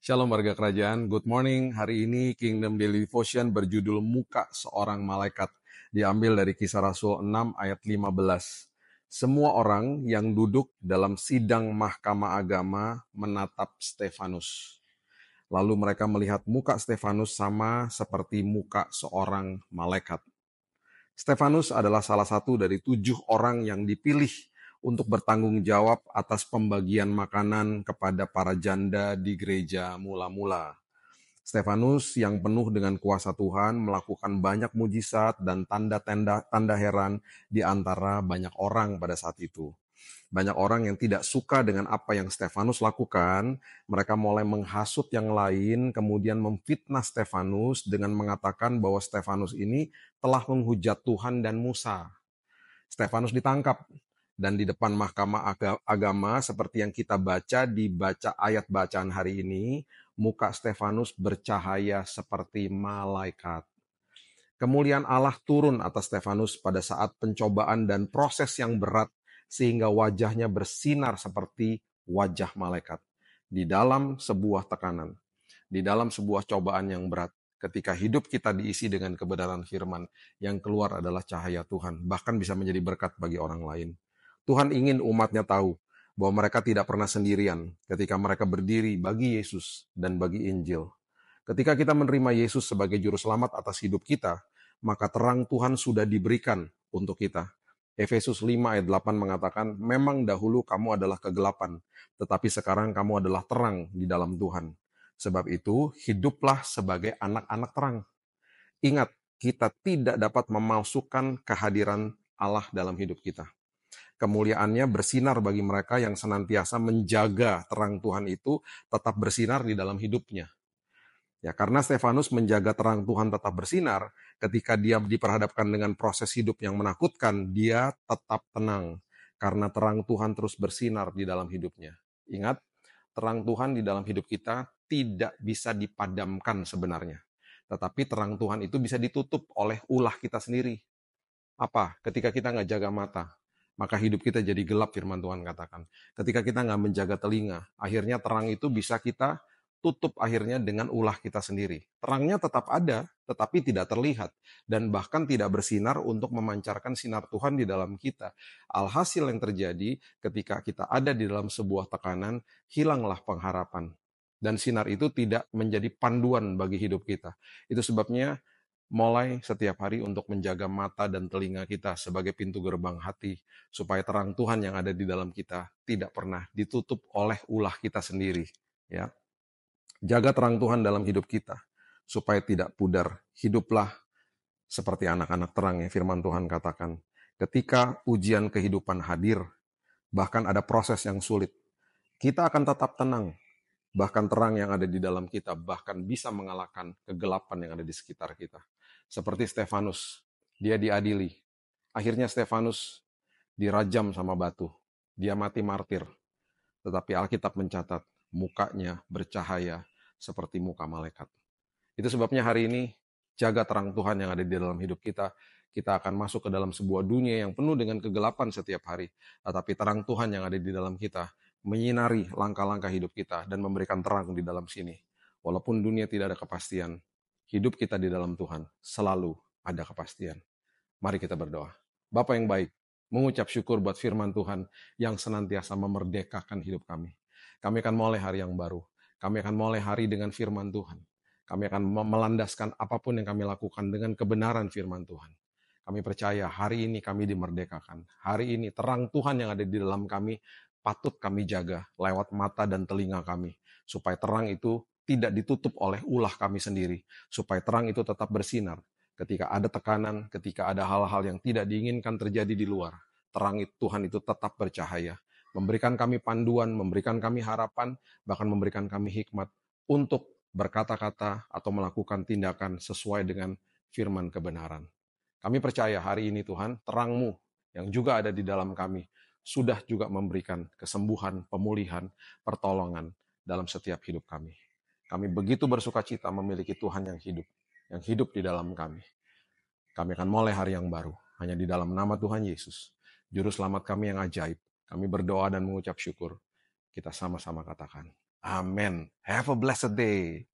Shalom warga kerajaan, good morning. Hari ini Kingdom Daily Devotion berjudul Muka Seorang Malaikat. Diambil dari Kisah Rasul 6 ayat 15. Semua orang yang duduk dalam sidang mahkamah agama menatap Stefanus. Lalu mereka melihat muka Stefanus sama seperti muka seorang malaikat. Stefanus adalah salah satu dari 7 orang yang dipilih untuk bertanggung jawab atas pembagian makanan kepada para janda di gereja mula-mula. Stefanus yang penuh dengan kuasa Tuhan melakukan banyak mujizat dan tanda heran di antara banyak orang pada saat itu. Banyak orang yang tidak suka dengan apa yang Stefanus lakukan, mereka mulai menghasut yang lain, kemudian memfitnah Stefanus dengan mengatakan bahwa Stefanus ini telah menghujat Tuhan dan Musa. Stefanus ditangkap, dan di depan mahkamah agama seperti yang kita baca di ayat bacaan hari ini, muka Stefanus bercahaya seperti malaikat. Kemuliaan Allah turun atas Stefanus pada saat pencobaan dan proses yang berat sehingga wajahnya bersinar seperti wajah malaikat. Di dalam sebuah tekanan, di dalam sebuah cobaan yang berat, ketika hidup kita diisi dengan kebenaran firman, yang keluar adalah cahaya Tuhan, bahkan bisa menjadi berkat bagi orang lain. Tuhan ingin umatnya tahu bahwa mereka tidak pernah sendirian ketika mereka berdiri bagi Yesus dan bagi Injil. Ketika kita menerima Yesus sebagai juru selamat atas hidup kita, maka terang Tuhan sudah diberikan untuk kita. Efesus 5 ayat 8 mengatakan, memang dahulu kamu adalah kegelapan, tetapi sekarang kamu adalah terang di dalam Tuhan. Sebab itu, hiduplah sebagai anak-anak terang. Ingat, kita tidak dapat memalsukan kehadiran Allah dalam hidup kita. Kemuliaannya bersinar bagi mereka yang senantiasa menjaga terang Tuhan itu tetap bersinar di dalam hidupnya. Ya, karena Stefanus menjaga terang Tuhan tetap bersinar, ketika dia diperhadapkan dengan proses hidup yang menakutkan, dia tetap tenang. Karena terang Tuhan terus bersinar di dalam hidupnya. Ingat, terang Tuhan di dalam hidup kita tidak bisa dipadamkan sebenarnya. Tetapi terang Tuhan itu bisa ditutup oleh ulah kita sendiri. Apa? Ketika kita nggak jaga mata, maka hidup kita jadi gelap, firman Tuhan katakan. Ketika kita nggak menjaga telinga, akhirnya terang itu bisa kita tutup akhirnya dengan ulah kita sendiri. Terangnya tetap ada, tetapi tidak terlihat. Dan bahkan tidak bersinar untuk memancarkan sinar Tuhan di dalam kita. Alhasil yang terjadi ketika kita ada di dalam sebuah tekanan, hilanglah pengharapan. Dan sinar itu tidak menjadi panduan bagi hidup kita. Itu sebabnya mulai setiap hari untuk menjaga mata dan telinga kita sebagai pintu gerbang hati, supaya terang Tuhan yang ada di dalam kita tidak pernah ditutup oleh ulah kita sendiri. Ya, jaga terang Tuhan dalam hidup kita, supaya tidak pudar. Hiduplah seperti anak-anak terang yang firman Tuhan katakan. Ketika ujian kehidupan hadir, bahkan ada proses yang sulit, kita akan tetap tenang. Bahkan terang yang ada di dalam kita bahkan bisa mengalahkan kegelapan yang ada di sekitar kita. Seperti Stefanus, dia diadili. Akhirnya Stefanus dirajam sama batu. Dia mati martir. Tetapi Alkitab mencatat mukanya bercahaya seperti muka malaikat. Itu sebabnya hari ini jaga terang Tuhan yang ada di dalam hidup kita. Kita akan masuk ke dalam sebuah dunia yang penuh dengan kegelapan setiap hari. Tetapi terang Tuhan yang ada di dalam kita menyinari langkah-langkah hidup kita dan memberikan terang di dalam sini. Walaupun dunia tidak ada kepastian, hidup kita di dalam Tuhan selalu ada kepastian. Mari kita berdoa. Bapa yang baik, mengucap syukur buat firman Tuhan yang senantiasa memerdekakan hidup kami. Kami akan mulai hari yang baru. Kami akan mulai hari dengan firman Tuhan. Kami akan melandaskan apapun yang kami lakukan dengan kebenaran firman Tuhan. Kami percaya hari ini kami dimerdekakan. Hari ini terang Tuhan yang ada di dalam kami patut kami jaga lewat mata dan telinga kami. Supaya terang itu tidak ditutup oleh ulah kami sendiri. Supaya terang itu tetap bersinar. Ketika ada tekanan, ketika ada hal-hal yang tidak diinginkan terjadi di luar, terang Tuhan itu tetap bercahaya. Memberikan kami panduan, memberikan kami harapan, bahkan memberikan kami hikmat untuk berkata-kata atau melakukan tindakan sesuai dengan firman kebenaran. Kami percaya hari ini Tuhan, terang-Mu yang juga ada di dalam kami, sudah juga memberikan kesembuhan, pemulihan, pertolongan dalam setiap hidup kami. Kami begitu bersukacita memiliki Tuhan yang hidup di dalam kami. Kami akan mulai hari yang baru, hanya di dalam nama Tuhan Yesus, Juru Selamat kami yang ajaib. Kami berdoa dan mengucap syukur. Kita sama-sama katakan, Amin. Have a blessed day.